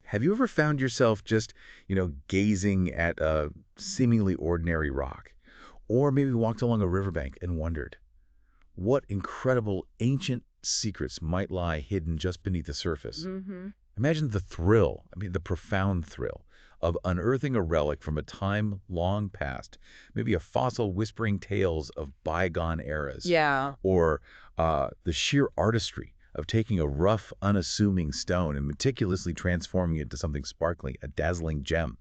Have you ever found yourself just, gazing at a seemingly ordinary rock? Or maybe walked along a riverbank and wondered, what incredible ancient secrets might lie hidden just beneath the surface? Hmm. Imagine the thrill, the profound thrill, of unearthing a relic from a time long past, maybe a fossil whispering tales of bygone eras, Yeah. or the sheer artistry of taking a rough, unassuming stone and meticulously transforming it into something sparkling, a dazzling gem.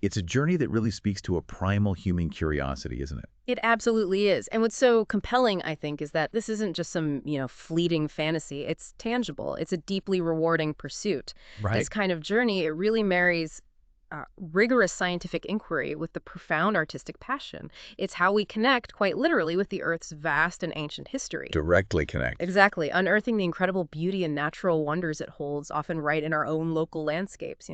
It's a journey that really speaks to a primal human curiosity, isn't it? It absolutely is. And what's so compelling, I think, is that this isn't just some, fleeting fantasy. It's tangible. It's a deeply rewarding pursuit. This Right. kind of journey, it really marries rigorous scientific inquiry with the profound artistic passion. It's how we connect, quite literally, with the Earth's vast and ancient history. Directly connect. Exactly. Unearthing the incredible beauty and natural wonders it holds, often right in our own local landscapes.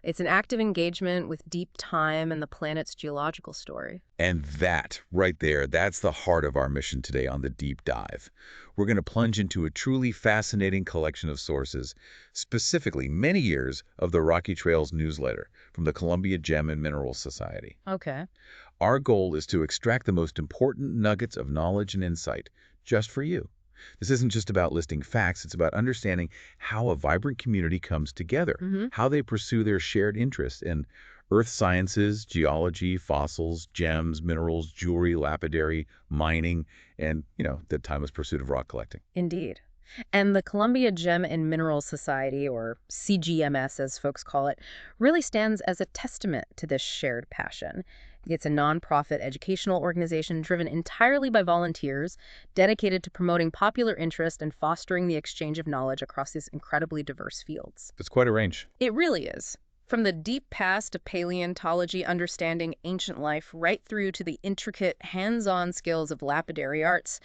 It's an active engagement with deep time and the planet's geological story. And that, right there, that's the heart of our mission today on the deep dive. We're going to plunge into a truly fascinating collection of sources, specifically many years of the Rocky Trails newsletter from the Columbia Gem and Mineral Society. Okay. Our goal is to extract the most important nuggets of knowledge and insight just for you. This isn't just about listing facts, it's about understanding how a vibrant community comes together, Hmm. how they pursue their shared interests in earth sciences, geology, fossils, gems, minerals, jewelry, lapidary, mining, and, the timeless pursuit of rock collecting. Indeed. And the Columbia Gem and Mineral Society, or CGMS as folks call it, really stands as a testament to this shared passion. It's a nonprofit educational organization driven entirely by volunteers, dedicated to promoting popular interest and fostering the exchange of knowledge across these incredibly diverse fields. It's quite a range. It really is. From the deep past of paleontology understanding ancient life right through to the intricate hands-on skills of lapidary arts,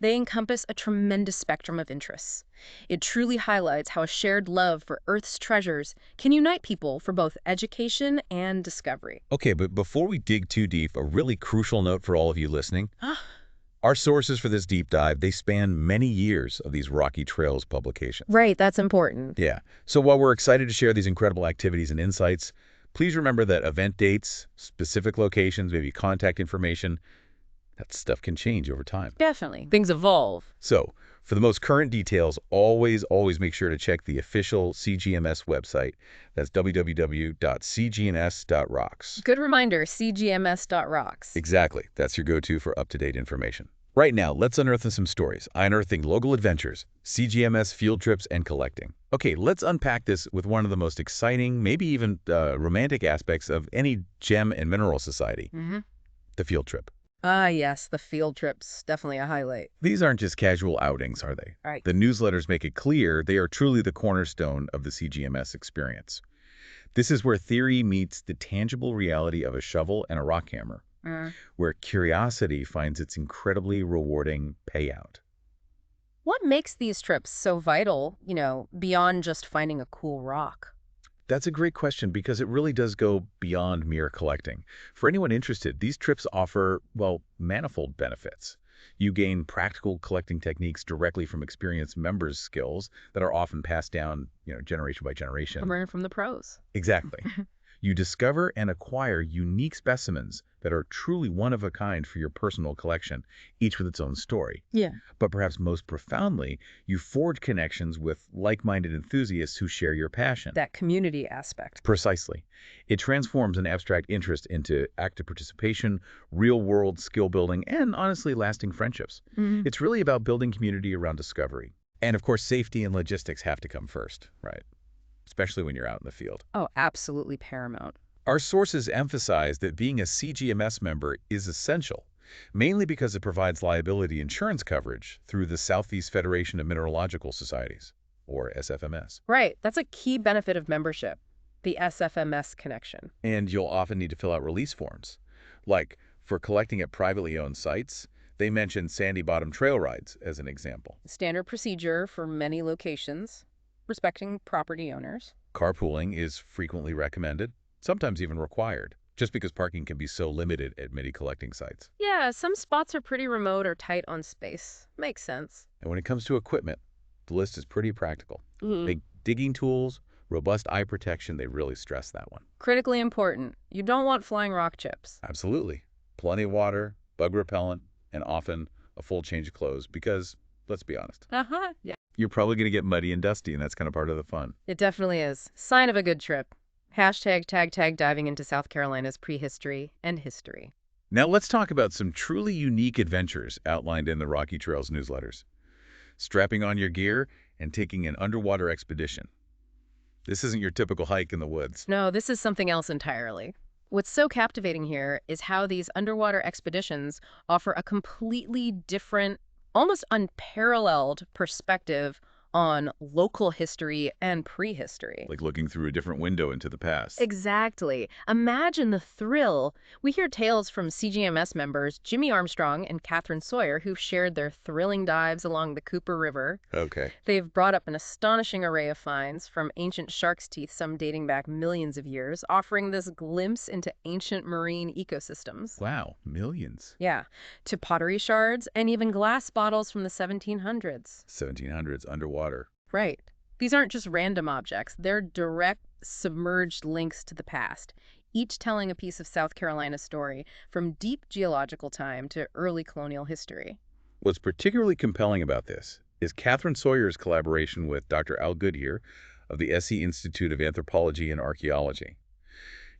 they encompass a tremendous spectrum of interests. It truly highlights how a shared love for Earth's treasures can unite people for both education and discovery. Okay, but before we dig too deep, a really crucial note for all of you listening. Ah, Our sources for this deep dive, they span many years of these Rocky Trails publications. right, that's important. Yeah. So while we're excited to share these incredible activities and insights, please remember that event dates, specific locations, maybe contact information, that stuff can change over time. Definitely. Things evolve. So for the most current details, always make sure to check the official CGMS website. That's www.cgns.rocks. Good reminder, cgms.rocks. Exactly. That's your go-to for up-to-date information. Right now, let's unearth some stories. Unearthing local adventures, CGMS field trips, and collecting. Okay, let's unpack this with one of the most exciting, maybe even romantic aspects of any gem and mineral society, Hmm. the field trip. Ah, yes, the field trips. Definitely a highlight. These aren't just casual outings, are they? All right. The newsletters make it clear they are truly the cornerstone of the CGMS experience. This is where theory meets the tangible reality of a shovel and a rock hammer, where curiosity finds its incredibly rewarding payout. What makes these trips so vital, beyond just finding a cool rock? That's a great question because it really does go beyond mere collecting. For anyone interested, these trips offer, well, manifold benefits. You gain practical collecting techniques directly from experienced members' skills that are often passed down, generation by generation. I'm learning from the pros. Exactly. You discover and acquire unique specimens that are truly one of a kind for your personal collection, each with its own story. Yeah. But perhaps most profoundly, you forge connections with like-minded enthusiasts who share your passion. That community aspect. Precisely. It transforms an abstract interest into active participation, real-world skill building, and honestly lasting friendships. Mhm. It's really about building community around discovery. And of course, safety and logistics have to come first, right? Especially when you're out in the field. Oh, absolutely paramount. Our sources emphasize that being a CGMS member is essential, mainly because it provides liability insurance coverage through the Southeast Federation of Mineralogical Societies, or SFMS. Right. That's a key benefit of membership, the SFMS connection. And you'll often need to fill out release forms. Like, for collecting at privately owned sites, they mention Sandy Bottom Trail rides as an example. Standard procedure for many locations, respecting property owners. Carpooling is frequently recommended, sometimes even required, just because parking can be so limited at many collecting sites. Yeah, some spots are pretty remote or tight on space. Makes sense. And when it comes to equipment, the list is pretty practical. Mhm. Big digging tools, Robust eye protection, they really stress that one. Critically important. You don't want flying rock chips. Absolutely. Plenty of water, bug repellent, and often a full change of clothes because, let's be honest, Uh-huh. Yeah. you're probably going to get muddy and dusty, and that's kind of part of the fun. It definitely is. Sign of a good trip. Hashtag tag diving into South Carolina's prehistory and history. Now let's talk about some truly unique adventures outlined in the Rocky Trails newsletters. Strapping on your gear and taking an underwater expedition. This isn't your typical hike in the woods. No, this is something else entirely. What's so captivating here is how these underwater expeditions offer a completely different, almost unparalleled perspective on local history and prehistory. Like looking through a different window into the past. Exactly. Imagine the thrill. We hear tales from CGMS members Jimmy Armstrong and Catherine Sawyer who've shared their thrilling dives along the Cooper River. Okay. They've brought up an astonishing array of finds, from ancient shark's teeth, some dating back millions of years, offering this glimpse into ancient marine ecosystems. Wow, millions. Yeah, to pottery shards and even glass bottles from the 1700s. 1700s underwater. Right. These aren't just random objects. They're direct, submerged links to the past, each telling a piece of South Carolina's story from deep geological time to early colonial history. What's particularly compelling about this is Catherine Sawyer's collaboration with Dr. Al Goodyear of the SC Institute of Anthropology and Archaeology.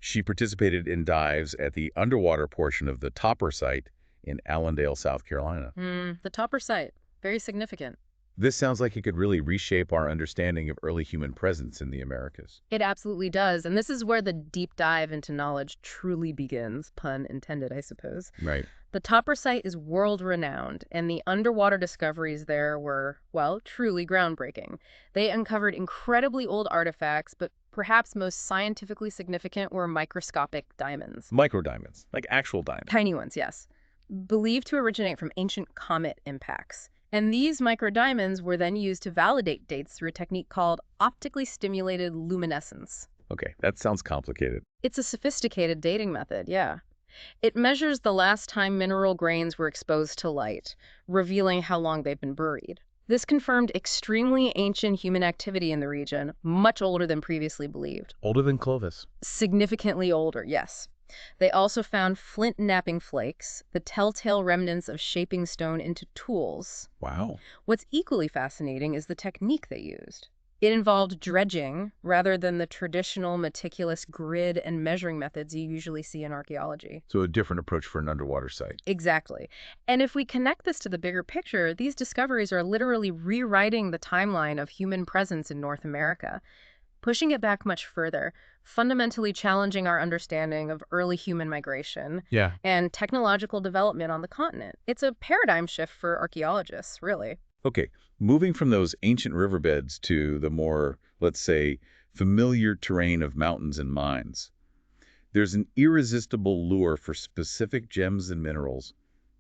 She participated in dives at the underwater portion of the Topper site in Allendale, South Carolina. The Topper site, very significant. This sounds like it could really reshape our understanding of early human presence in the Americas. It absolutely does, and this is where the deep dive into knowledge truly begins, pun intended, I suppose. Right. The Topper site is world-renowned, and the underwater discoveries there were, well, truly groundbreaking. They uncovered incredibly old artifacts, but perhaps most scientifically significant were microscopic diamonds. Microdiamonds, like actual diamonds. Tiny ones, yes. Believed to originate from ancient comet impacts. And these microdiamonds were then used to validate dates through a technique called optically stimulated luminescence. Okay, that sounds complicated. It's a sophisticated dating method, yeah. It measures the last time mineral grains were exposed to light, revealing how long they've been buried. This confirmed extremely ancient human activity in the region, much older than previously believed. Older than Clovis. Significantly older, yes. They also found flint napping flakes, the telltale remnants of shaping stone into tools. Wow. What's equally fascinating is the technique they used. It involved dredging rather than the traditional meticulous grid and measuring methods you usually see in archaeology. So a different approach for an underwater site. Exactly. And if we connect this to the bigger picture, these discoveries are literally rewriting the timeline of human presence in North America, pushing it back much further, fundamentally challenging our understanding of early human migration and technological development on the continent. It's a paradigm shift for archaeologists, really. Okay, moving from those ancient riverbeds to the more, let's say, familiar terrain of mountains and mines. There's an irresistible lure for specific gems and minerals.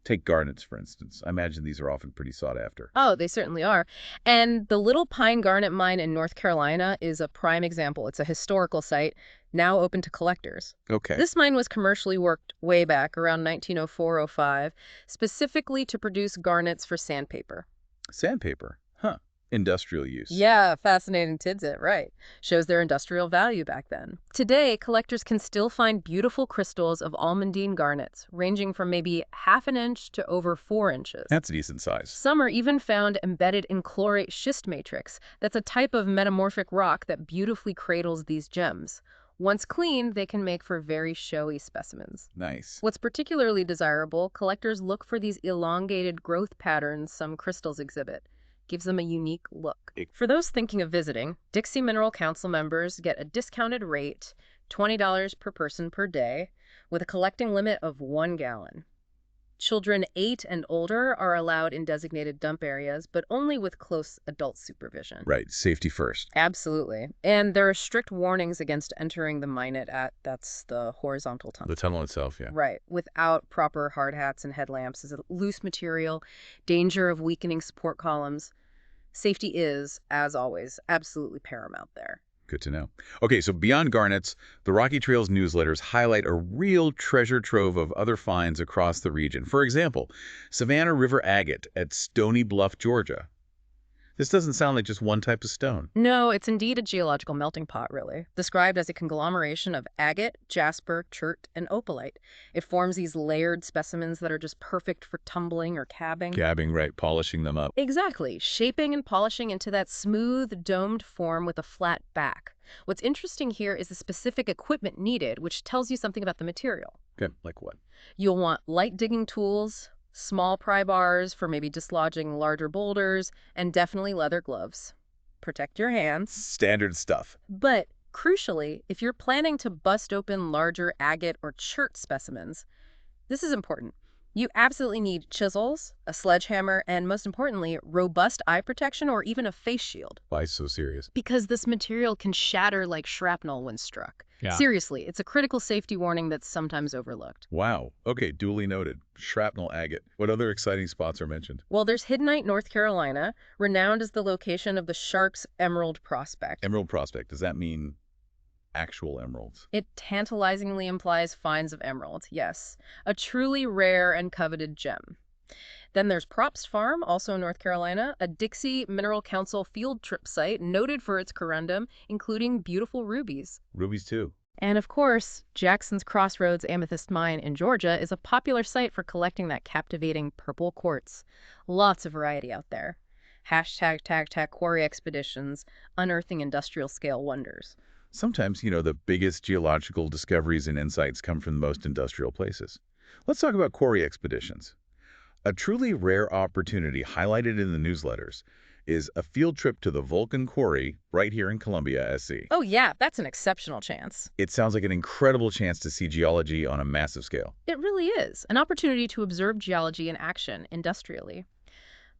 Take garnets, for instance. I imagine these are often pretty sought after. Oh, they certainly are. And the Little Pine Garnet Mine in North Carolina is a prime example. It's a historical site, now open to collectors. Okay. This mine was commercially worked way back around 1904-05, specifically to produce garnets for sandpaper. Sandpaper. Huh. Industrial use. Yeah, fascinating tidbit, right. Shows their industrial value back then. Today, collectors can still find beautiful crystals of almandine garnets, ranging from maybe ½ an inch to over 4 inches. That's a decent size. Some are even found embedded in chlorate schist matrix. That's a type of metamorphic rock that beautifully cradles these gems. Once cleaned, they can make for very showy specimens. Nice. What's particularly desirable, collectors look for these elongated growth patterns some crystals exhibit. Gives them a unique look. For those thinking of visiting, Dixie Mineral Council members get a discounted rate, $20 per person per day, with a collecting limit of 1 gallon. Children 8 and older are allowed in designated dump areas, but only with close adult supervision. Right, safety first. Absolutely. And there are strict warnings against entering the minette that's the horizontal tunnel. The tunnel itself, yeah. Right, without proper hard hats and headlamps. Is a loose material, danger of weakening support columns. Safety is, as always, absolutely paramount there. Good to know. Okay, so beyond garnets, the Rocky Trails newsletters highlight a real treasure trove of other finds across the region. For example, Savannah River agate at Stony Bluff, Georgia. This doesn't sound like just one type of stone. No, it's indeed a geological melting pot, really, described as a conglomeration of agate, jasper, chert, and opalite. It forms these layered specimens that are just perfect for tumbling or cabbing. Gabbing, right, polishing them up. Exactly, shaping and polishing into that smooth, domed form with a flat back. What's interesting here is the specific equipment needed, which tells you something about the material. Okay, like what? You'll want light digging tools, small pry bars for maybe dislodging larger boulders, and definitely leather gloves. Protect your hands. Standard stuff. But crucially, if you're planning to bust open larger agate or chert specimens, this is important. You absolutely need chisels, a sledgehammer, and most importantly, robust eye protection or even a face shield. Why so serious? Because this material can shatter like shrapnel when struck. Yeah. Seriously, it's a critical safety warning that's sometimes overlooked. Wow. Okay, duly noted. Shrapnel agate. What other exciting spots are mentioned? Well, there's Hiddenite, North Carolina, renowned as the location of the Sharks Emerald Prospect. Emerald Prospect. Does that mean actual emeralds? It tantalizingly implies finds of emeralds, yes. A truly rare and coveted gem. Then there's Propst Farm, also in North Carolina, a Dixie Mineral Council field trip site noted for its corundum, including beautiful rubies. Rubies too. And of course, Jackson's Crossroads Amethyst Mine in Georgia is a popular site for collecting that captivating purple quartz. Lots of variety out there. #tag quarry expeditions, unearthing industrial scale wonders. Sometimes, the biggest geological discoveries and insights come from the most industrial places. Let's talk about quarry expeditions. A truly rare opportunity highlighted in the newsletters is a field trip to the Vulcan Quarry right here in Columbia, SC. Oh yeah, that's an exceptional chance. It sounds like an incredible chance to see geology on a massive scale. It really is. An opportunity to observe geology in action industrially.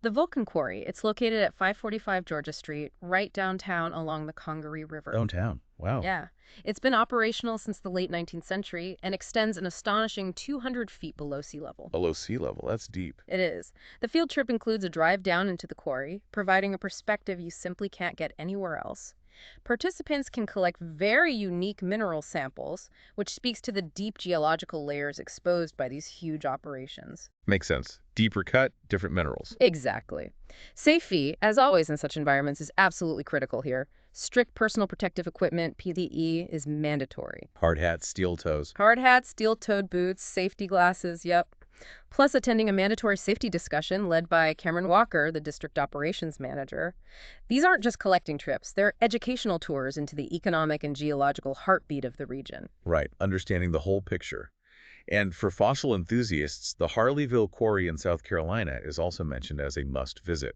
The Vulcan Quarry, it's located at 545 Georgia Street, right downtown along the Congaree River. Downtown. Wow. Yeah. It's been operational since the late 19th century and extends an astonishing 200 feet below sea level. Below sea level. That's deep. It is. The field trip includes a drive down into the quarry, providing a perspective you simply can't get anywhere else. Participants can collect very unique mineral samples, which speaks to the deep geological layers exposed by these huge operations. Makes sense. Deeper cut, different minerals. Exactly. Safety, as always in such environments, is absolutely critical here. Strict personal protective equipment, PPE, is mandatory. Hard hats, steel toes. Hard hats, steel-toed boots, safety glasses, yep. Plus attending a mandatory safety discussion led by Cameron Walker, the district operations manager. These aren't just collecting trips, they're educational tours into the economic and geological heartbeat of the region. Right, understanding the whole picture. And for fossil enthusiasts, the Harleyville Quarry in South Carolina is also mentioned as a must-visit.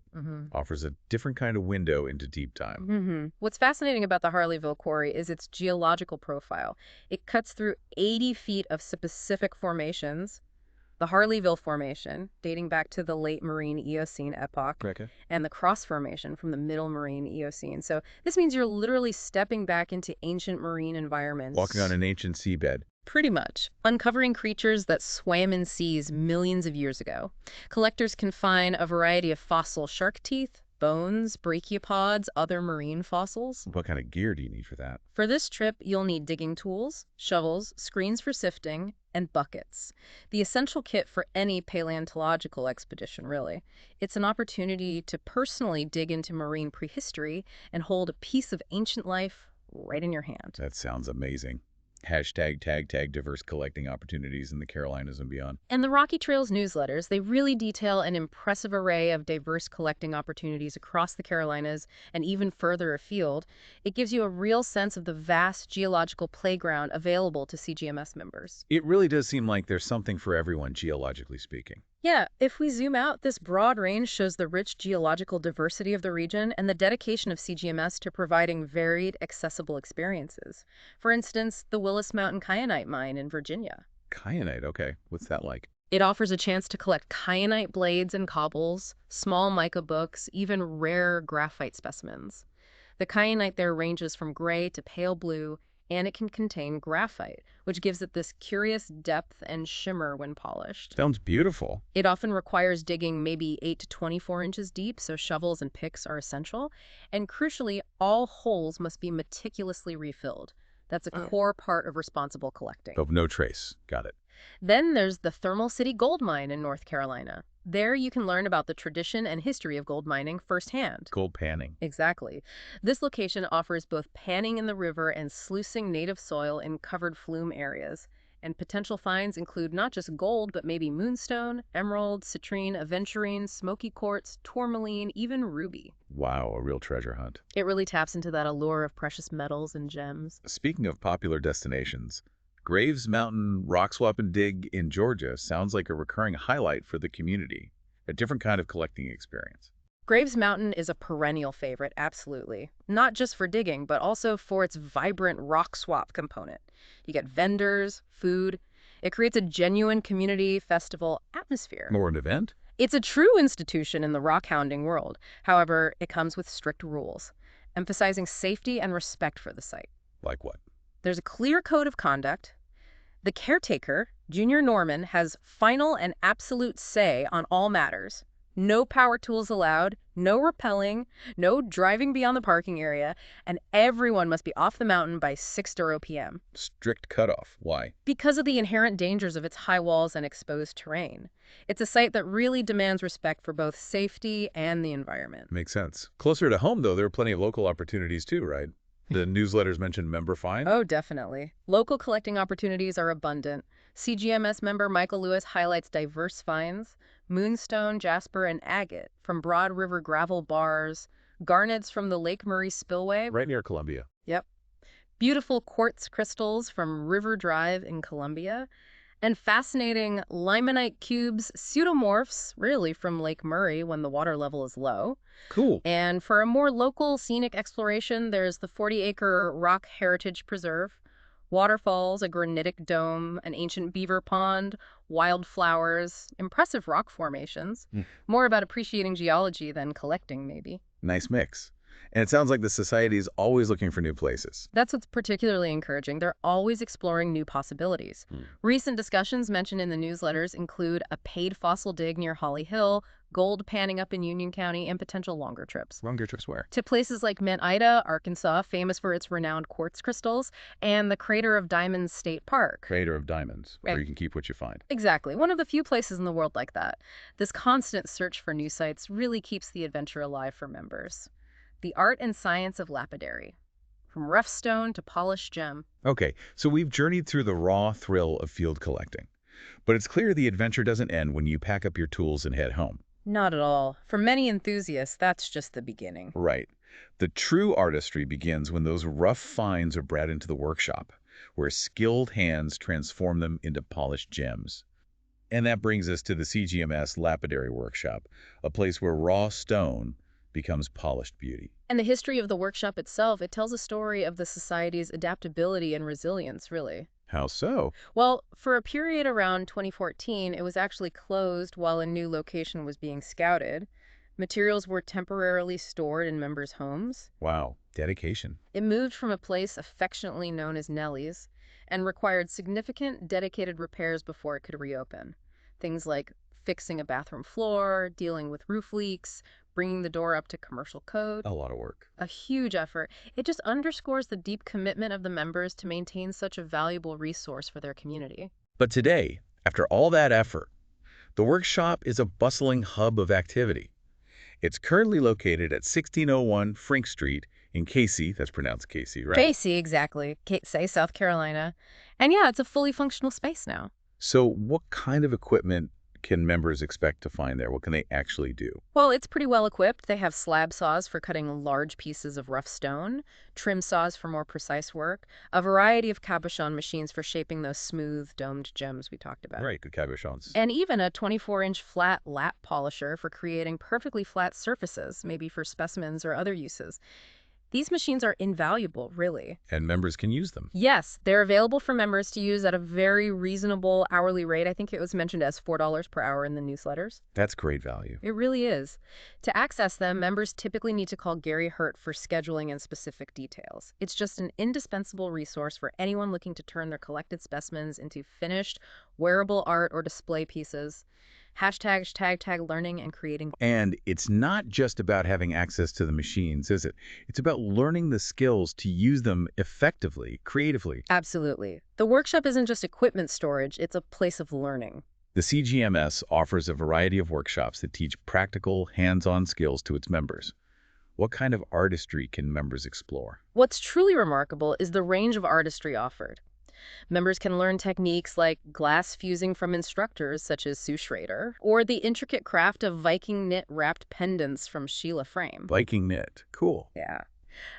Offers a different kind of window into deep time. What's fascinating about the Harleyville Quarry is its geological profile. It cuts through 80 feet of specific formations. The Harleyville Formation, dating back to the late Marine Eocene epoch, Okay. and the Cross Formation from the Middle Marine Eocene. So this means you're literally stepping back into ancient marine environments. Walking on an ancient seabed. Pretty much. Uncovering creatures that swam in seas millions of years ago. Collectors can find a variety of fossil shark teeth, bones, brachiopods, other marine fossils. What kind of gear do you need for that? For this trip, you'll need digging tools, shovels, screens for sifting, and buckets. The essential kit for any paleontological expedition, really. It's an opportunity to personally dig into marine prehistory and hold a piece of ancient life right in your hand. That sounds amazing. #tag diverse collecting opportunities in the Carolinas and beyond. And the Rocky Trails newsletters, they really detail an impressive array of diverse collecting opportunities across the Carolinas and even further afield. It gives you a real sense of the vast geological playground available to CGMS members. It really does seem like there's something for everyone, geologically speaking. Yeah, if we zoom out, this broad range shows the rich geological diversity of the region and the dedication of CGMS to providing varied, accessible experiences. For instance, the Willis Mountain Kyanite Mine in Virginia. Kyanite, okay. What's that like? It offers a chance to collect kyanite blades and cobbles, small mica books, even rare graphite specimens. The kyanite there ranges from gray to pale blue, and it can contain graphite, which gives it this curious depth and shimmer when polished. Sounds beautiful. It often requires digging maybe 8 to 24 inches deep, so shovels and picks are essential. And crucially, all holes must be meticulously refilled. That's a core part of responsible collecting. Of no trace. Got it. Then there's the Thermal City Gold Mine in North Carolina. There you can learn about the tradition and history of gold mining firsthand. Gold panning. Exactly. This location offers both panning in the river and sluicing native soil in covered flume areas. And potential finds include not just gold, but maybe moonstone, emerald, citrine, aventurine, smoky quartz, tourmaline, even ruby. Wow, a real treasure hunt. It really taps into that allure of precious metals and gems. Speaking of popular destinations, Graves Mountain Rock Swap and Dig in Georgia sounds like a recurring highlight for the community, a different kind of collecting experience. Graves Mountain is a perennial favorite, absolutely. Not just for digging, but also for its vibrant rock swap component. You get vendors, food. It creates a genuine community festival atmosphere. More an event? It's a true institution in the rock hounding world. However, it comes with strict rules, emphasizing safety and respect for the site. Like what? There's a clear code of conduct. The caretaker, Junior Norman, has final and absolute say on all matters. No power tools allowed, no rappelling, no driving beyond the parking area, and everyone must be off the mountain by 6:00 p.m. Strict cutoff. Why? because of the inherent dangers of its high walls and exposed terrain. It's a site that really demands respect for both safety and the environment. Makes sense. Closer to home, though, there are plenty of local opportunities too, right? The newsletters mentioned member find. Oh, definitely. Local collecting opportunities are abundant. CGMS member Michael Lewis highlights diverse finds: moonstone, jasper, and agate from Broad River gravel bars, garnets from the Lake Murray spillway. Right near Columbia. Yep. Beautiful quartz crystals from River Drive in Columbia, and fascinating limonite cubes, pseudomorphs, really from Lake Murray when the water level is low. Cool. And for a more local scenic exploration, there's the 40-acre Rock Heritage Preserve, waterfalls, a granitic dome, an ancient beaver pond, wildflowers, impressive rock formations. More about appreciating geology than collecting, maybe. Nice mix. And it sounds like the society is always looking for new places. That's what's particularly encouraging. They're always exploring new possibilities. Recent discussions mentioned in the newsletters include a paid fossil dig near Holly Hill, gold panning up in Union County, and potential longer trips. Longer trips where? To places like Mount Ida, Arkansas, famous for its renowned quartz crystals, and the Crater of Diamonds State Park. Crater of Diamonds, where Right. you can keep what you find. Exactly. One of the few places in the world like that. This constant search for new sites really keeps the adventure alive for members. The art and science of lapidary. From rough stone to polished gem. Okay, so we've journeyed through the raw thrill of field collecting. But it's clear the adventure doesn't end when you pack up your tools and head home. Not at all. For many enthusiasts, that's just the beginning. Right. The true artistry begins when those rough finds are brought into the workshop, where skilled hands transform them into polished gems. And that brings us to the CGMS Lapidary Workshop, a place where raw stone becomes polished beauty. And the history of the workshop itself, it tells a story of the society's adaptability and resilience, really. How so? Well, for a period around 2014, it was actually closed while a new location was being scouted. Materials were temporarily stored in members' homes. Wow, dedication. It moved from a place affectionately known as Nellie's and required significant dedicated repairs before it could reopen. Things like fixing a bathroom floor, dealing with roof leaks, bringing the door up to commercial code. A lot of work. A huge effort. It just underscores the deep commitment of the members to maintain such a valuable resource for their community. But today, after all that effort, the workshop is a bustling hub of activity. It's currently located at 1601 Frink Street in Casey, that's pronounced Casey, right? Casey, exactly. Say South Carolina. And yeah, it's a fully functional space now. So what kind of equipment can members expect to find there? What can they actually do? Well, it's pretty well equipped. They have slab saws for cutting large pieces of rough stone, trim saws for more precise work, a variety of cabochon machines for shaping those smooth, domed gems we talked about. Right, good cabochons. And even a 24-inch flat lap polisher for creating perfectly flat surfaces, maybe for specimens or other uses. These machines are invaluable, really. And members can use them. Yes, they're available for members to use at a very reasonable hourly rate. I think it was mentioned as $4 per hour in the newsletters. That's great value. It really is. To access them, members typically need to call Gary Hurt for scheduling and specific details. It's just an indispensable resource for anyone looking to turn their collected specimens into finished, wearable art or display pieces. Tag learning and creating. And it's not just about having access to the machines, is it? It's about learning the skills to use them effectively, creatively. Absolutely. The workshop isn't just equipment storage, it's a place of learning. The CGMS offers a variety of workshops that teach practical, hands-on skills to its members. What kind of artistry can members explore? What's truly remarkable is the range of artistry offered. Members can learn techniques like glass fusing from instructors such as Sue Schrader, or the intricate craft of Viking knit wrapped pendants from Sheila Frame. Viking knit. Cool. Yeah.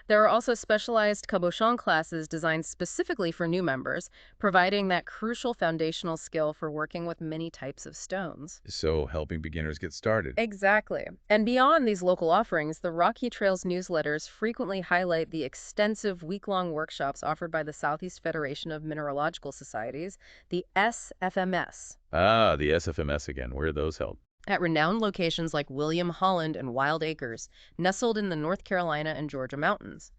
There are also specialized cabochon classes designed specifically for new members, providing that crucial foundational skill for working with many types of stones. So helping beginners get started. Exactly. And beyond these local offerings, the Rocky Trails newsletters frequently highlight the extensive week-long workshops offered by the Southeast Federation of Mineralogical Societies, the SFMS. Ah, the SFMS again. Where are those held? At renowned locations like William Holland and Wild Acres, nestled in the North Carolina and Georgia mountains.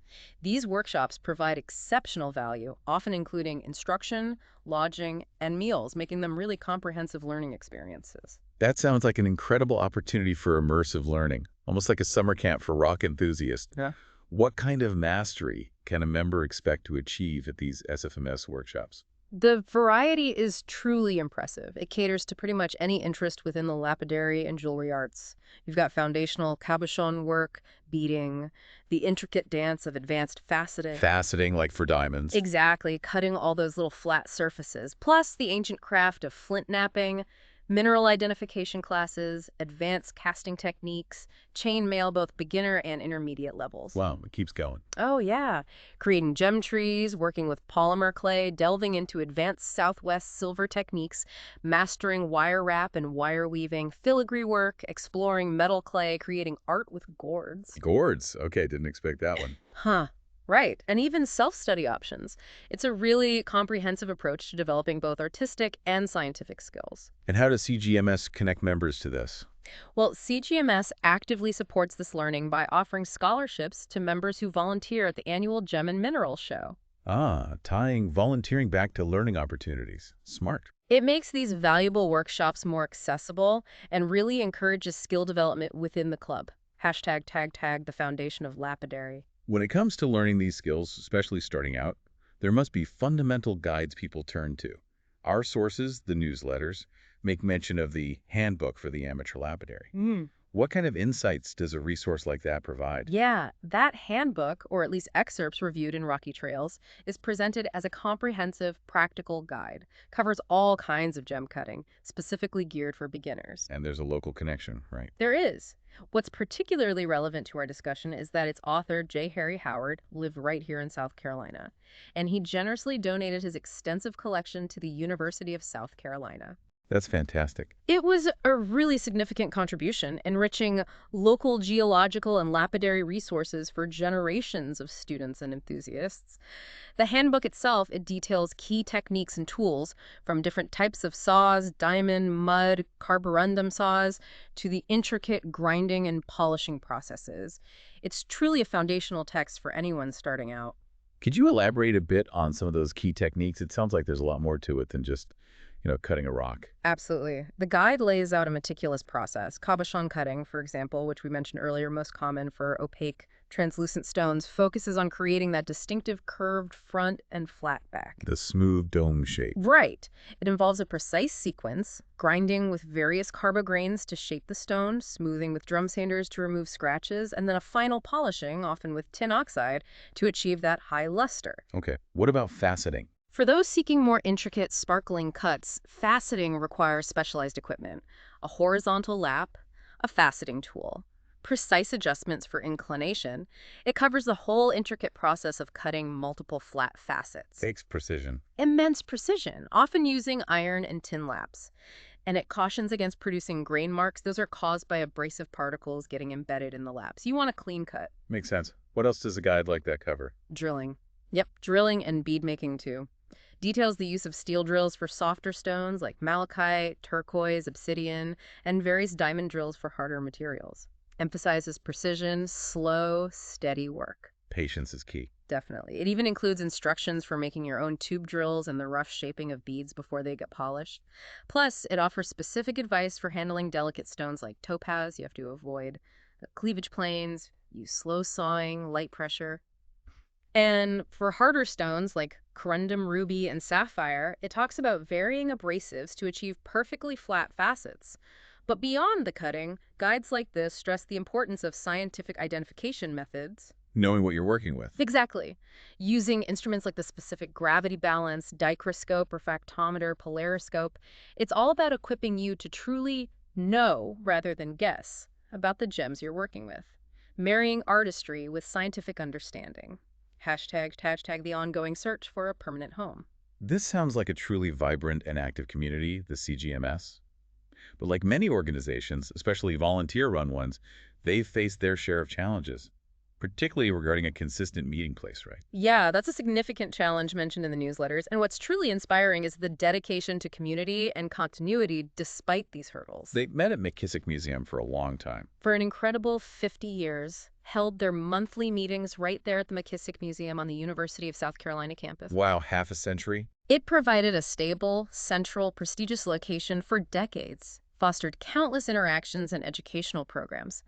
These workshops provide exceptional value, often including instruction, lodging, and meals, making them really comprehensive learning experiences. That sounds like an incredible opportunity for immersive learning, almost like a summer camp for rock enthusiasts. Yeah. What kind of mastery can a member expect to achieve at these SFMS workshops? The variety is truly impressive. It caters to pretty much any interest within the lapidary and jewelry arts. You've got foundational cabochon work, beading, the intricate dance of advanced faceting. Faceting, like for diamonds. Exactly, cutting all those little flat surfaces. Plus the ancient craft of flint knapping, mineral identification classes, advanced casting techniques, chain mail both beginner and intermediate levels. Wow, it keeps going. Oh, yeah. Creating gem trees, working with polymer clay, delving into advanced Southwest silver techniques, mastering wire wrap and wire weaving, filigree work, exploring metal clay, creating art with gourds. Gourds. Okay, didn't expect that one. Huh. Right. And even self-study options. It's a really comprehensive approach to developing both artistic and scientific skills. And how does CGMS connect members to this? Well, CGMS actively supports this learning by offering scholarships to members who volunteer at the annual Gem and Mineral Show. Ah, tying volunteering back to learning opportunities. Smart. It makes these valuable workshops more accessible and really encourages skill development within the club. #tag the foundation of lapidary. When it comes to learning these skills, especially starting out, there must be fundamental guides people turn to. Our sources, the newsletters, make mention of the Handbook for the Amateur Lapidary. What kind of insights does a resource like that provide? Yeah, that handbook, or at least excerpts reviewed in Rocky Trails, is presented as a comprehensive, practical guide. Covers all kinds of gem cutting, specifically geared for beginners. And there's a local connection, right? There is. What's particularly relevant to our discussion is that its author, J. Harry Howard, lived right here in South Carolina, and he generously donated his extensive collection to the University of South Carolina. That's fantastic. It was a really significant contribution, enriching local geological and lapidary resources for generations of students and enthusiasts. The handbook itself, it details key techniques and tools from different types of saws, diamond, mud, carborundum saws, to the intricate grinding and polishing processes. It's truly a foundational text for anyone starting out. Could you elaborate a bit on some of those key techniques? It sounds like there's a lot more to it than just, cutting a rock. Absolutely. The guide lays out a meticulous process. Cabochon cutting, for example, which we mentioned earlier, most common for opaque, translucent stones, focuses on creating that distinctive curved front and flat back. The smooth dome shape. Right. It involves a precise sequence, grinding with various carbograins to shape the stone, smoothing with drum sanders to remove scratches, and then a final polishing, often with tin oxide, to achieve that high luster. Okay. What about faceting? For those seeking more intricate, sparkling cuts, faceting requires specialized equipment, a horizontal lap, a faceting tool, precise adjustments for inclination. It covers the whole intricate process of cutting multiple flat facets. Takes precision. Immense precision, often using iron and tin laps. And it cautions against producing grain marks. Those are caused by abrasive particles getting embedded in the laps. You want a clean cut. Makes sense. What else does a guide like that cover? Drilling. Yep, drilling and bead making too. Details the use of steel drills for softer stones like malachite, turquoise, obsidian, and various diamond drills for harder materials. Emphasizes precision, slow, steady work. patience is key. Definitely. It even includes instructions for making your own tube drills and the rough shaping of beads before they get polished. Plus, it offers specific advice for handling delicate stones like topaz. You have to avoid the cleavage planes, use slow sawing, light pressure. And for harder stones like corundum, ruby, and sapphire, it talks about varying abrasives to achieve perfectly flat facets. But beyond the cutting, guides like this stress the importance of scientific identification methods. Knowing what you're working with. Exactly. Using instruments like the specific gravity balance, dichroscope, refractometer, polariscope, it's all about equipping you to truly know rather than guess about the gems you're working with. Marrying artistry with scientific understanding. Hashtag the ongoing search for a permanent home. This sounds like a truly vibrant and active community, the CGMS. But like many organizations, especially volunteer-run ones, they've faced their share of challenges, particularly regarding a consistent meeting place, right? Yeah, that's a significant challenge mentioned in the newsletters. And what's truly inspiring is the dedication to community and continuity despite these hurdles. They met at McKissick Museum for a long time. For an incredible 50 years, held their monthly meetings right there at the McKissick Museum on the University of South Carolina campus. Wow, half a century? It provided a stable, central, prestigious location for decades, fostered countless interactions and educational programs.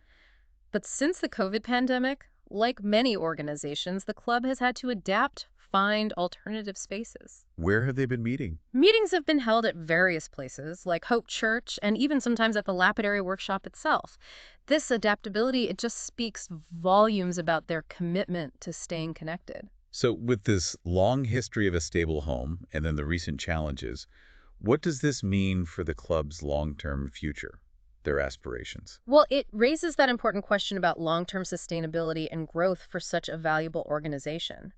But since the COVID pandemic, like many organizations, the club has had to adapt, find alternative spaces. Where have they been meeting? Meetings have been held at various places, like Hope Church, and even sometimes at the lapidary workshop itself. This adaptability, it just speaks volumes about their commitment to staying connected. So with this long history of a stable home and then the recent challenges, what does this mean for the club's long-term future, their aspirations? Well, it raises that important question about long-term sustainability and growth for such a valuable organization.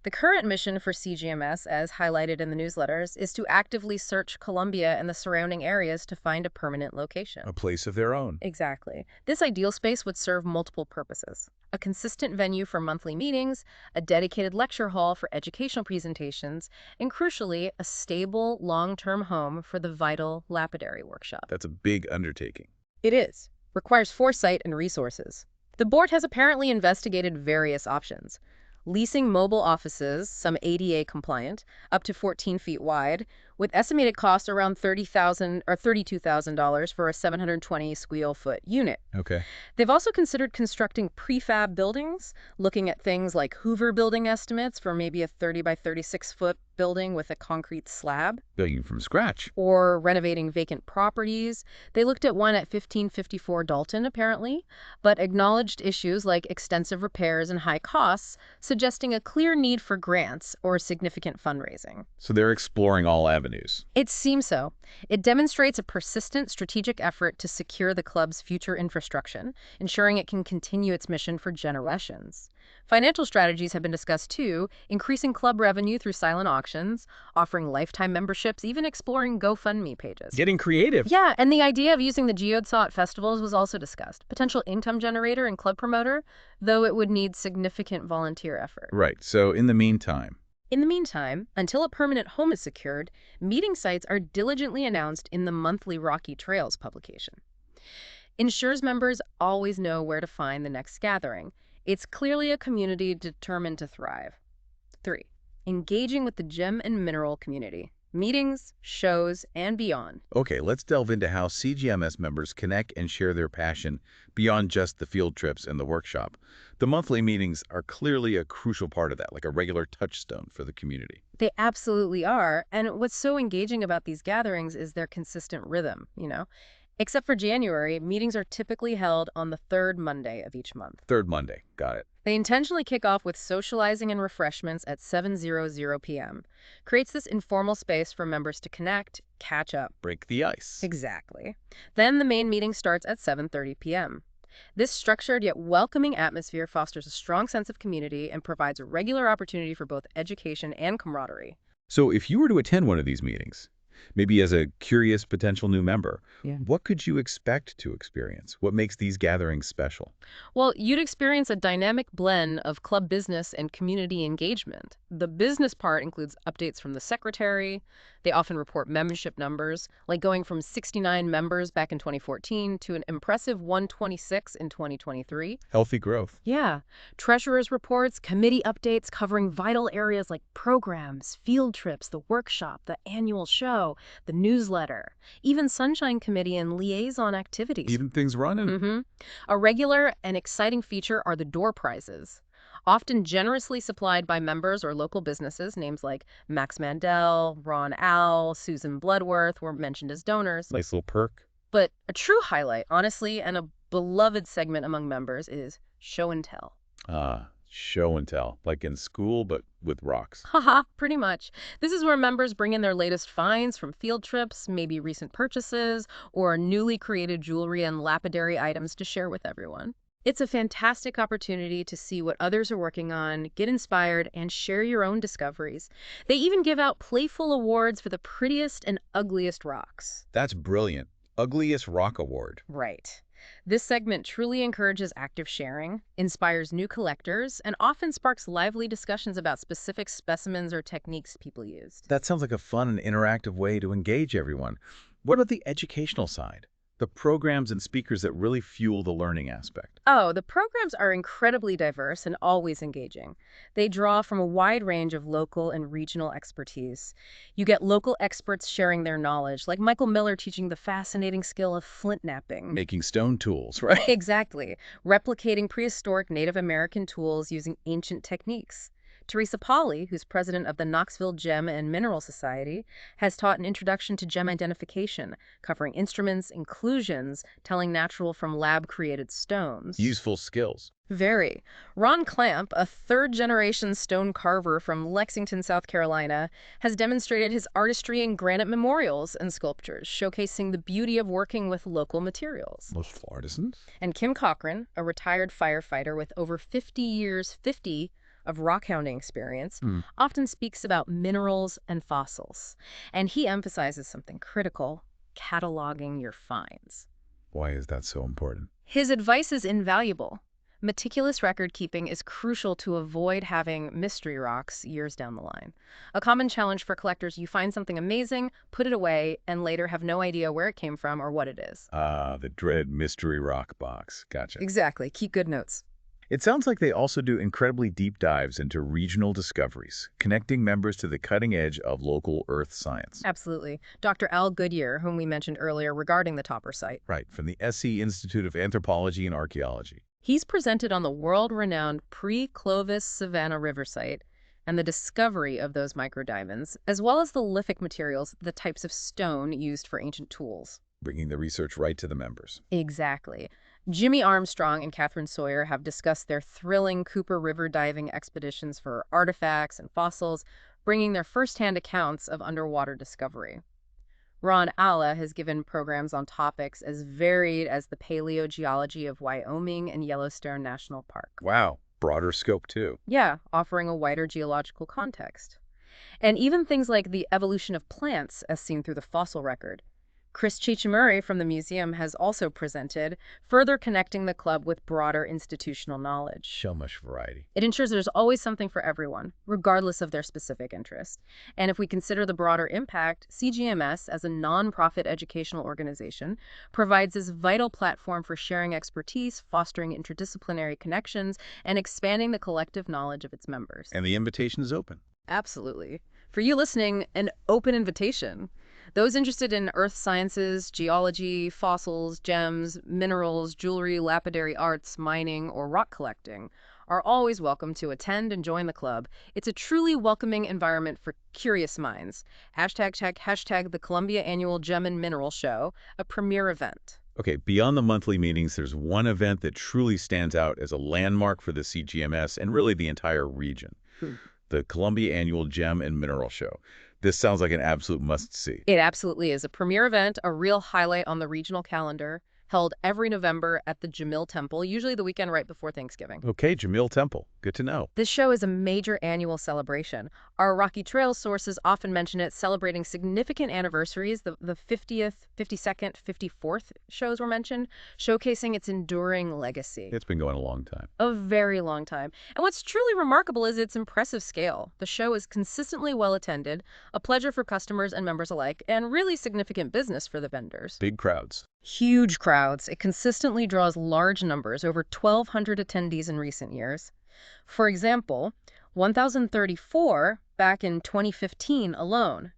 The current mission for CGMS, as highlighted in the newsletters, is to actively search Columbia and the surrounding areas to find a permanent location. A place of their own. Exactly. This ideal space would serve multiple purposes. A consistent venue for monthly meetings, a dedicated lecture hall for educational presentations, and crucially, a stable, long-term home for the vital lapidary workshop. That's a big undertaking. It is. Requires foresight and resources. The board has apparently investigated various options. Leasing mobile offices, some ADA compliant, up to 14 feet wide, with estimated costs around $30,000 or $32,000 for a 720 square foot unit. Okay. They've also considered constructing prefab buildings, looking at things like Hoover building estimates for maybe a 30 by 36 foot building with a concrete slab. Building from scratch. Or renovating vacant properties. They looked at one at 1554 Dalton, apparently, but acknowledged issues like extensive repairs and high costs, suggesting a clear need for grants or significant fundraising. So they're exploring all avenues. It seems so. It demonstrates a persistent strategic effort to secure the club's future infrastructure, ensuring it can continue its mission for generations. Financial strategies have been discussed too, increasing club revenue through silent auctions, offering lifetime memberships, even exploring GoFundMe pages. Getting creative. Yeah, and the idea of using the geodesat at festivals was also discussed. Potential income generator and club promoter, though it would need significant volunteer effort. Right. So in the meantime, until a permanent home is secured, meeting sites are diligently announced in the monthly Rocky Trails publication. Ensures members always know where to find the next gathering. It's clearly a community determined to thrive. 3. Engaging with the gem and mineral community. Meetings, shows, and beyond. okay, let's delve into how CGMS members connect and share their passion beyond just the field trips and the workshop. The monthly meetings are clearly a crucial part of that, like a regular touchstone for the community. They absolutely are. And what's so engaging about these gatherings is their consistent rhythm. Except for January, meetings are typically held on the third Monday of each month. Third Monday. Got it. They intentionally kick off with socializing and refreshments at 7:00 p.m. Creates this informal space for members to connect, catch up. Break the ice. Exactly. Then the main meeting starts at 7:30 p.m. This structured yet welcoming atmosphere fosters a strong sense of community and provides a regular opportunity for both education and camaraderie. So if you were to attend one of these meetings, Maybe as a curious potential new member, Yeah. what could you expect to experience? What makes these gatherings special? Well, you'd experience a dynamic blend of club business and community engagement. The business part includes updates from the secretary. They often report membership numbers, like going from 69 members back in 2014 to an impressive 126 in 2023. Healthy growth. Yeah. Treasurer's reports, committee updates covering vital areas like programs, field trips, the workshop, the annual show, the newsletter, even Sunshine Committee and liaison activities. Even things running. A regular and exciting feature are the door prizes, often generously supplied by members or local businesses. Names like Max Mandel, Ron Al, Susan Bloodworth were mentioned as donors. Nice little perk. But a true highlight, honestly, and a beloved segment among members is show and tell. Show and tell, like in school, but with rocks. Haha, pretty much. This is where members bring in their latest finds from field trips, maybe recent purchases, or newly created jewelry and lapidary items to share with everyone. It's a fantastic opportunity to see what others are working on, get inspired, and share your own discoveries. They even give out playful awards for the prettiest and ugliest rocks. That's brilliant. Ugliest Rock Award. Right. This segment truly encourages active sharing, inspires new collectors, and often sparks lively discussions about specific specimens or techniques people used. That sounds like a fun and interactive way to engage everyone. What about the educational side? The programs and speakers that really fuel the learning aspect. Oh, the programs are incredibly diverse and always engaging. They draw from a wide range of local and regional expertise. You get local experts sharing their knowledge, like Michael Miller teaching the fascinating skill of flint knapping. Making stone tools, right? Exactly. Replicating prehistoric Native American tools using ancient techniques. Teresa Pauley, who's president of the Knoxville Gem and Mineral Society, has taught an introduction to gem identification, covering instruments, inclusions, telling natural from lab-created stones. Useful skills. Very. Ron Clamp, a third-generation stone carver from Lexington, South Carolina, has demonstrated his artistry in granite memorials and sculptures, showcasing the beauty of working with local materials. Most artisans. And Kim Cochran, a retired firefighter with over 50 of rock hounding experience, often speaks about minerals and fossils. And he emphasizes something critical: cataloging your finds. Why is that so important? His advice is invaluable. Meticulous record keeping is crucial to avoid having mystery rocks years down the line. A common challenge for collectors: you find something amazing, put it away, and later have no idea where it came from or what it is. The dreaded mystery rock box. Gotcha. Exactly. Keep good notes. It sounds like they also do incredibly deep dives into regional discoveries, connecting members to the cutting edge of local earth science. Absolutely. Dr. Al Goodyear, whom we mentioned earlier regarding the Topper site. Right, from the SC Institute of Anthropology and Archaeology. He's presented on the world-renowned pre-Clovis Savannah River site and the discovery of those microdiamonds, as well as the lithic materials, the types of stone used for ancient tools. Bringing the research right to the members. Exactly. Jimmy Armstrong and Catherine Sawyer have discussed their thrilling Cooper River diving expeditions for artifacts and fossils, bringing their firsthand accounts of underwater discovery. Ron Alla has given programs on topics as varied as the paleogeology of Wyoming and Yellowstone National Park. Wow, broader scope too. Yeah, offering a wider geological context. And even things like the evolution of plants as seen through the fossil record. Chris Cheechimuri from the museum has also presented, further connecting the club with broader institutional knowledge. So much variety. It ensures there's always something for everyone, regardless of their specific interest. And if we consider the broader impact, CGMS, as a nonprofit educational organization, provides this vital platform for sharing expertise, fostering interdisciplinary connections, and expanding the collective knowledge of its members. And the invitation is open. Absolutely. For you listening, an open invitation. Those interested in earth sciences, geology, fossils, gems, minerals, jewelry, lapidary arts, mining, or rock collecting are always welcome to attend and join the club. It's a truly welcoming environment for curious minds. Hashtag the Columbia Annual Gem and Mineral Show, a premier event. Okay, beyond the monthly meetings, there's one event that truly stands out as a landmark for the CGMS and really the entire region. The Columbia Annual Gem and Mineral Show. This sounds like an absolute must-see. It absolutely is a premier event, a real highlight on the regional calendar, held every November at the Jamil Temple, usually the weekend right before Thanksgiving. Okay, Jamil Temple. Good to know. This show is a major annual celebration. Our Rocky Trail sources often mention it celebrating significant anniversaries. The 50th, 52nd, 54th shows were mentioned, showcasing its enduring legacy. It's been going a long time. A very long time. And what's truly remarkable is its impressive scale. The show is consistently well attended, a pleasure for customers and members alike, and really significant business for the vendors. Big crowds. Huge crowds. It consistently draws large numbers, over 1,200 attendees in recent years. For example, 1,034 back in 2015 alone.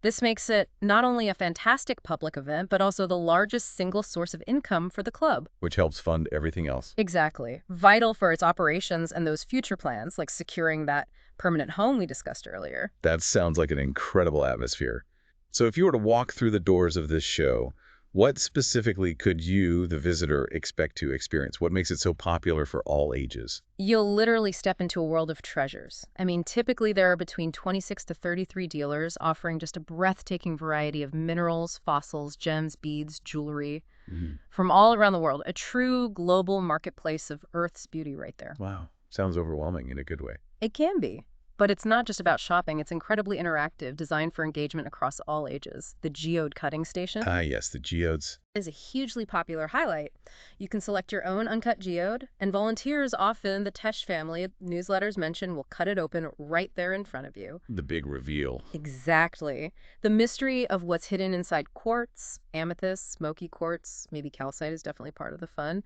This makes it not only a fantastic public event, but also the largest single source of income for the club. Which helps fund everything else. Exactly. Vital for its operations and those future plans, like securing that permanent home we discussed earlier. That sounds like an incredible atmosphere. So if you were to walk through the doors of this show, what specifically could you, the visitor, expect to experience? What makes it so popular for all ages? You'll literally step into a world of treasures. I mean, typically there are between 26 to 33 dealers offering just a breathtaking variety of minerals, fossils, gems, beads, jewelry from all around the world. A true global marketplace of Earth's beauty right there. Wow. Sounds overwhelming in a good way. It can be. But it's not just about shopping. It's incredibly interactive, designed for engagement across all ages. The geode cutting station Ah, yes, the geodes. is a hugely popular highlight. You can select your own uncut geode, and volunteers, often the Tesh family newsletters mention, will cut it open right there in front of you. The big reveal. Exactly. The mystery of what's hidden inside quartz, amethyst, smoky quartz, maybe calcite is definitely part of the fun.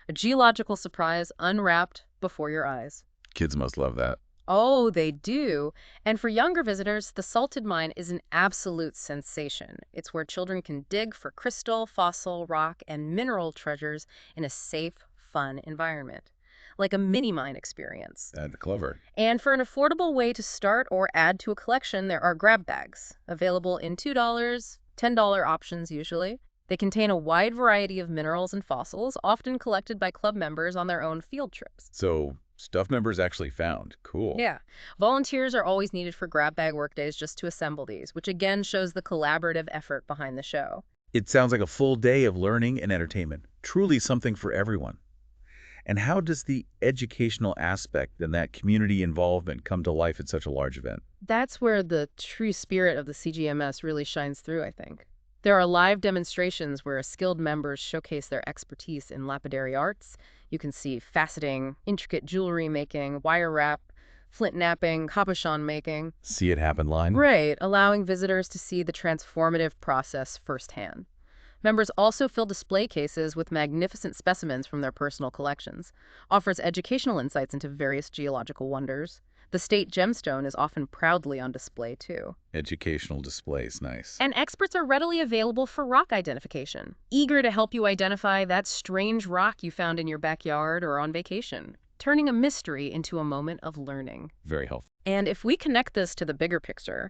A geological surprise unwrapped before your eyes. Kids must love that. Oh, they do. And for younger visitors, the Salted Mine is an absolute sensation. It's where children can dig for crystal, fossil, rock, and mineral treasures in a safe, fun environment. Like a mini mine experience. That's clever. And for an affordable way to start or add to a collection, there are grab bags, available in $2, $10 options usually. They contain a wide variety of minerals and fossils, often collected by club members on their own field trips. So, stuff members actually found. Cool. Yeah. Volunteers are always needed for grab bag workdays just to assemble these, which again shows the collaborative effort behind the show. It sounds like a full day of learning and entertainment. Truly something for everyone. And how does the educational aspect and that community involvement come to life at such a large event? That's where the true spirit of the CGMS really shines through, I think. There are live demonstrations where skilled members showcase their expertise in lapidary arts. You can see faceting, intricate jewelry making, wire wrap, flint knapping, cabochon making. See it happen line? Right, allowing visitors to see the transformative process firsthand. Members also fill display cases with magnificent specimens from their personal collections, offers educational insights into various geological wonders. The state gemstone is often proudly on display, too. Educational displays, nice. And experts are readily available for rock identification, eager to help you identify that strange rock you found in your backyard or on vacation, turning a mystery into a moment of learning. Very helpful. And if we connect this to the bigger picture,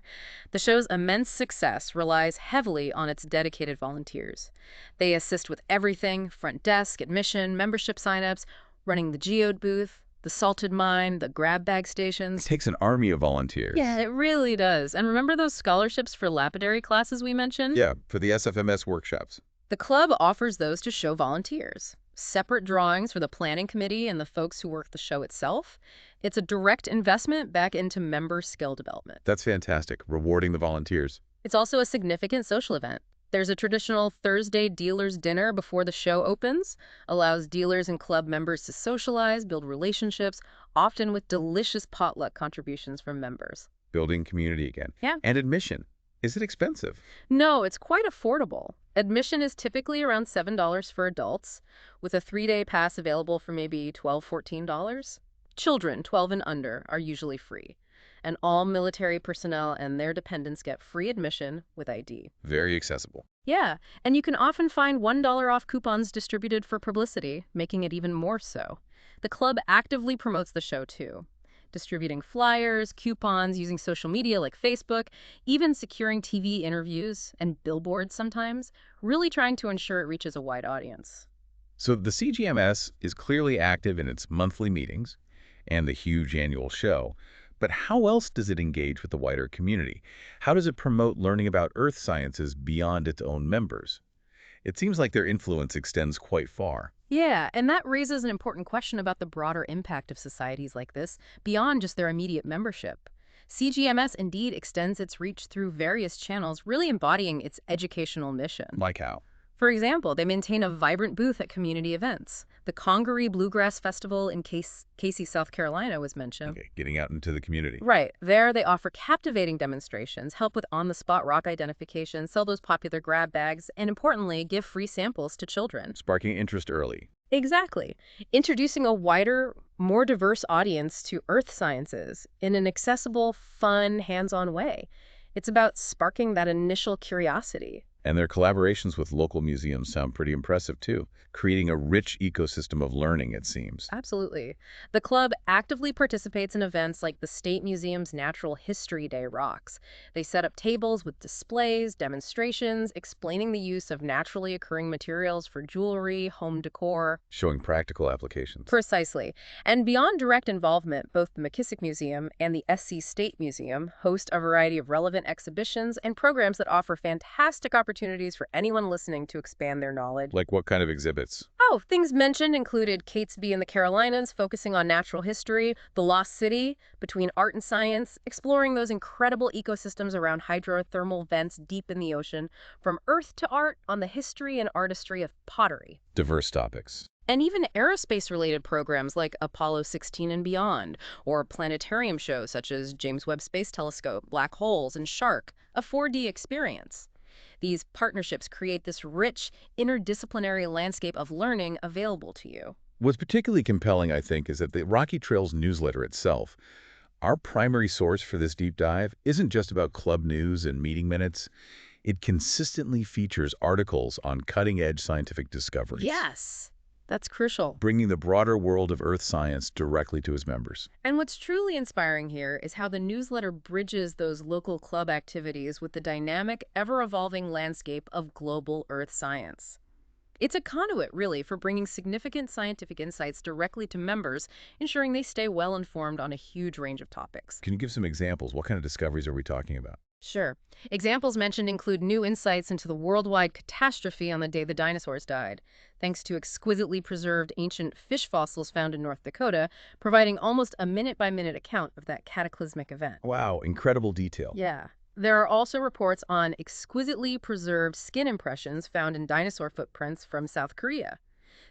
the show's immense success relies heavily on its dedicated volunteers. They assist with everything: front desk, admission, membership signups, running the geode booth, the salted mine, the grab bag It stations. takes an army of volunteers. Yeah, it really does. And remember those scholarships for lapidary classes we mentioned? Yeah, for the SFMS workshops. The club offers those to show volunteers. Separate drawings for the planning committee and the folks who work the show itself. It's a direct investment back into member skill development. That's fantastic, rewarding the volunteers. It's also a significant social event. There's a traditional Thursday dealers dinner before the show opens, allows dealers and club members to socialize, build relationships, often with delicious potluck contributions from members. Building community again. Yeah. And admission. Is it expensive? No, it's quite affordable. Admission is typically around $7 for adults, with a 3-day pass available for maybe $12, $14. Children, 12 and under, are usually free. And all military personnel and their dependents get free admission with ID. Very accessible. Yeah, and you can often find $1 off coupons distributed for publicity, making it even more so. The club actively promotes the show, too, distributing flyers, coupons, using social media like Facebook, even securing TV interviews and billboards sometimes, really trying to ensure it reaches a wide audience. So the CGMS is clearly active in its monthly meetings and the huge annual show. But how else does it engage with the wider community? How does it promote learning about earth sciences beyond its own members? It seems like their influence extends quite far. Yeah, and that raises an important question about the broader impact of societies like this beyond just their immediate membership. CGMS indeed extends its reach through various channels, really embodying its educational mission. Like how? For example, they maintain a vibrant booth at community events. The Congaree Bluegrass Festival in Casey, South Carolina was mentioned. Okay, getting out into the community. Right. There, they offer captivating demonstrations, help with on-the-spot rock identification, sell those popular grab bags, and importantly, give free samples to children. Sparking interest early. Exactly. Introducing a wider, more diverse audience to earth sciences in an accessible, fun, hands-on way. It's about sparking that initial curiosity. And their collaborations with local museums sound pretty impressive too, creating a rich ecosystem of learning, it seems. Absolutely. The club actively participates in events like the State Museum's Natural History Day Rocks. They set up tables with displays, demonstrations, explaining the use of naturally occurring materials for jewelry, home decor. Showing practical applications. Precisely. And beyond direct involvement, both the McKissick Museum and the SC State Museum host a variety of relevant exhibitions and programs that offer fantastic opportunities for anyone listening to expand their knowledge. Like what kind of exhibits? Oh, things mentioned included Catesby in the Carolinas, focusing on natural history, The Lost City, between art and science, exploring those incredible ecosystems around hydrothermal vents deep in the ocean, from Earth to art on the history and artistry of pottery. Diverse topics. And even aerospace-related programs like Apollo 16 and beyond, or planetarium shows such as James Webb Space Telescope, black holes, and Shark, a 4D experience. These partnerships create this rich, interdisciplinary landscape of learning available to you. What's particularly compelling, I think, is that the Rocky Trails newsletter itself, our primary source for this deep dive, isn't just about club news and meeting minutes. It consistently features articles on cutting-edge scientific discoveries. Yes, that's crucial. Bringing the broader world of earth science directly to its members. And what's truly inspiring here is how the newsletter bridges those local club activities with the dynamic, ever-evolving landscape of global earth science. It's a conduit, really, for bringing significant scientific insights directly to members, ensuring they stay well-informed on a huge range of topics. Can you give some examples? What kind of discoveries are we talking about? Sure. Examples mentioned include new insights into the worldwide catastrophe on the day the dinosaurs died, thanks to exquisitely preserved ancient fish fossils found in North Dakota, providing almost a minute-by-minute account of that cataclysmic event. Wow, incredible detail. Yeah. There are also reports on exquisitely preserved skin impressions found in dinosaur footprints from South Korea,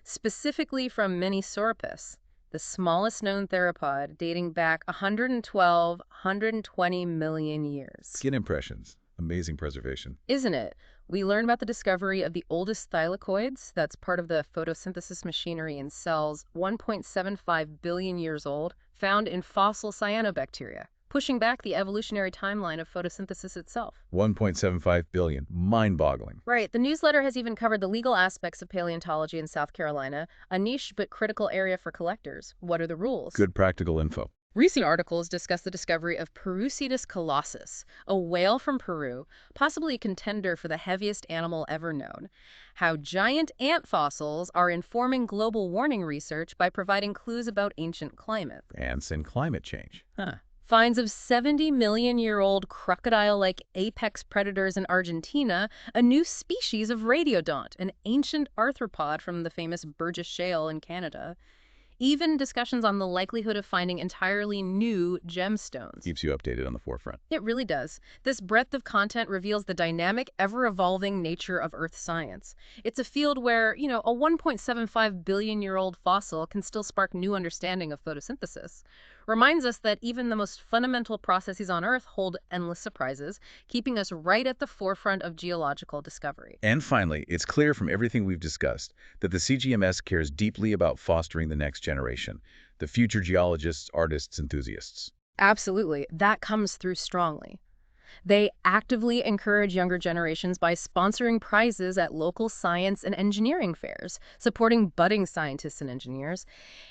specifically from Menisauropus, the smallest known theropod dating back 120 million years. Skin impressions. Amazing preservation. Isn't it? We learn about the discovery of the oldest thylakoids, that's part of the photosynthesis machinery in cells, 1.75 billion years old, found in fossil cyanobacteria, pushing back the evolutionary timeline of photosynthesis itself. 1.75 billion. Mind-boggling. Right. The newsletter has even covered the legal aspects of paleontology in South Carolina, a niche but critical area for collectors. What are the rules? Good practical info. Recent articles discuss the discovery of Perucetus colossus, a whale from Peru, possibly a contender for the heaviest animal ever known. How giant ant fossils are informing global warming research by providing clues about ancient climate. Ants and climate change. Huh. Finds of 70-million-year-old crocodile-like apex predators in Argentina, a new species of radiodont, an ancient arthropod from the famous Burgess Shale in Canada. Even discussions on the likelihood of finding entirely new gemstones. Keeps you updated on the forefront. It really does. This breadth of content reveals the dynamic, ever-evolving nature of Earth science. It's a field where, a 1.75 billion-year-old fossil can still spark new understanding of photosynthesis. Reminds us that even the most fundamental processes on Earth hold endless surprises, keeping us right at the forefront of geological discovery. And finally, it's clear from everything we've discussed that the CGMS cares deeply about fostering the next generation, the future geologists, artists, enthusiasts. Absolutely. That comes through strongly. They actively encourage younger generations by sponsoring prizes at local science and engineering fairs, supporting budding scientists and engineers,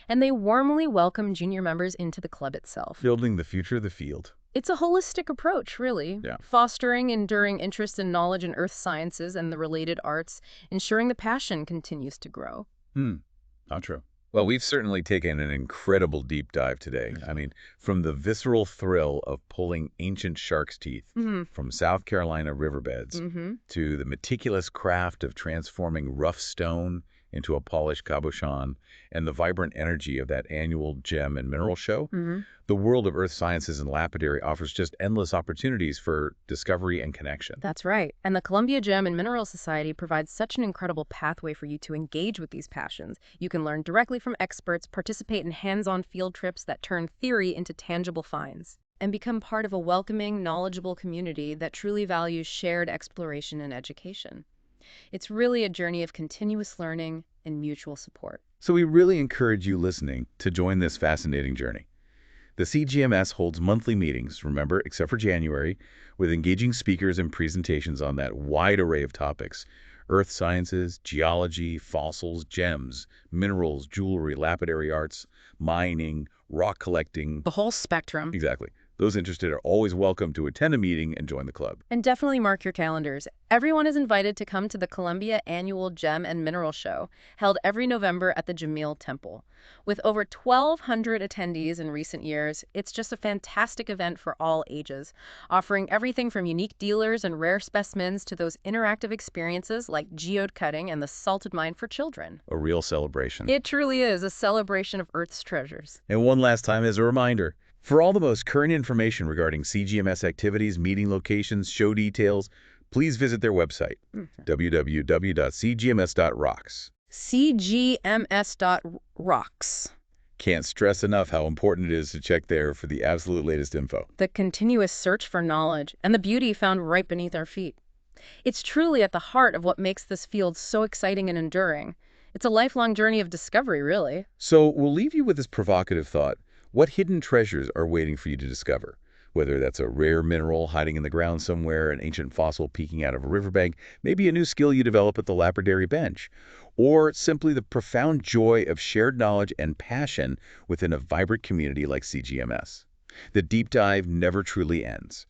and they warmly welcome junior members into the club itself. Building the future of the field. It's a holistic approach, really. Yeah. Fostering enduring interest and knowledge in earth sciences and the related arts, ensuring the passion continues to grow. Not true. Well, we've certainly taken an incredible deep dive today. I mean, from the visceral thrill of pulling ancient shark's teeth Mm-hmm. from South Carolina riverbeds Mm-hmm. to the meticulous craft of transforming rough stone into a polished cabochon and the vibrant energy of that annual gem and mineral show, Mm-hmm. the world of earth sciences and lapidary offers just endless opportunities for discovery and connection. That's right. And the Columbia Gem and Mineral Society provides such an incredible pathway for you to engage with these passions. You can learn directly from experts, participate in hands-on field trips that turn theory into tangible finds, and become part of a welcoming, knowledgeable community that truly values shared exploration and education. It's really a journey of continuous learning and mutual support. So we really encourage you listening to join this fascinating journey. The CGMS holds monthly meetings, remember, except for January, with engaging speakers and presentations on that wide array of topics: earth sciences, geology, fossils, gems, minerals, jewelry, lapidary arts, mining, rock collecting. The whole spectrum. Exactly. Those interested are always welcome to attend a meeting and join the club. And definitely mark your calendars. Everyone is invited to come to the Columbia Annual Gem and Mineral Show, held every November at the Jamil Temple. With over 1,200 attendees in recent years, it's just a fantastic event for all ages, offering everything from unique dealers and rare specimens to those interactive experiences like geode cutting and the salted mine for children. A real celebration. It truly is a celebration of Earth's treasures. And one last time as a reminder, for all the most current information regarding CGMS activities, meeting locations, show details, please visit their website, www.cgms.rocks. CGMS.rocks. Can't stress enough how important it is to check there for the absolute latest info. The continuous search for knowledge and the beauty found right beneath our feet. It's truly at the heart of what makes this field so exciting and enduring. It's a lifelong journey of discovery, really. So we'll leave you with this provocative thought. What hidden treasures are waiting for you to discover? Whether that's a rare mineral hiding in the ground somewhere, an ancient fossil peeking out of a riverbank, maybe a new skill you develop at the lapidary bench, or simply the profound joy of shared knowledge and passion within a vibrant community like CGMS. The deep dive never truly ends.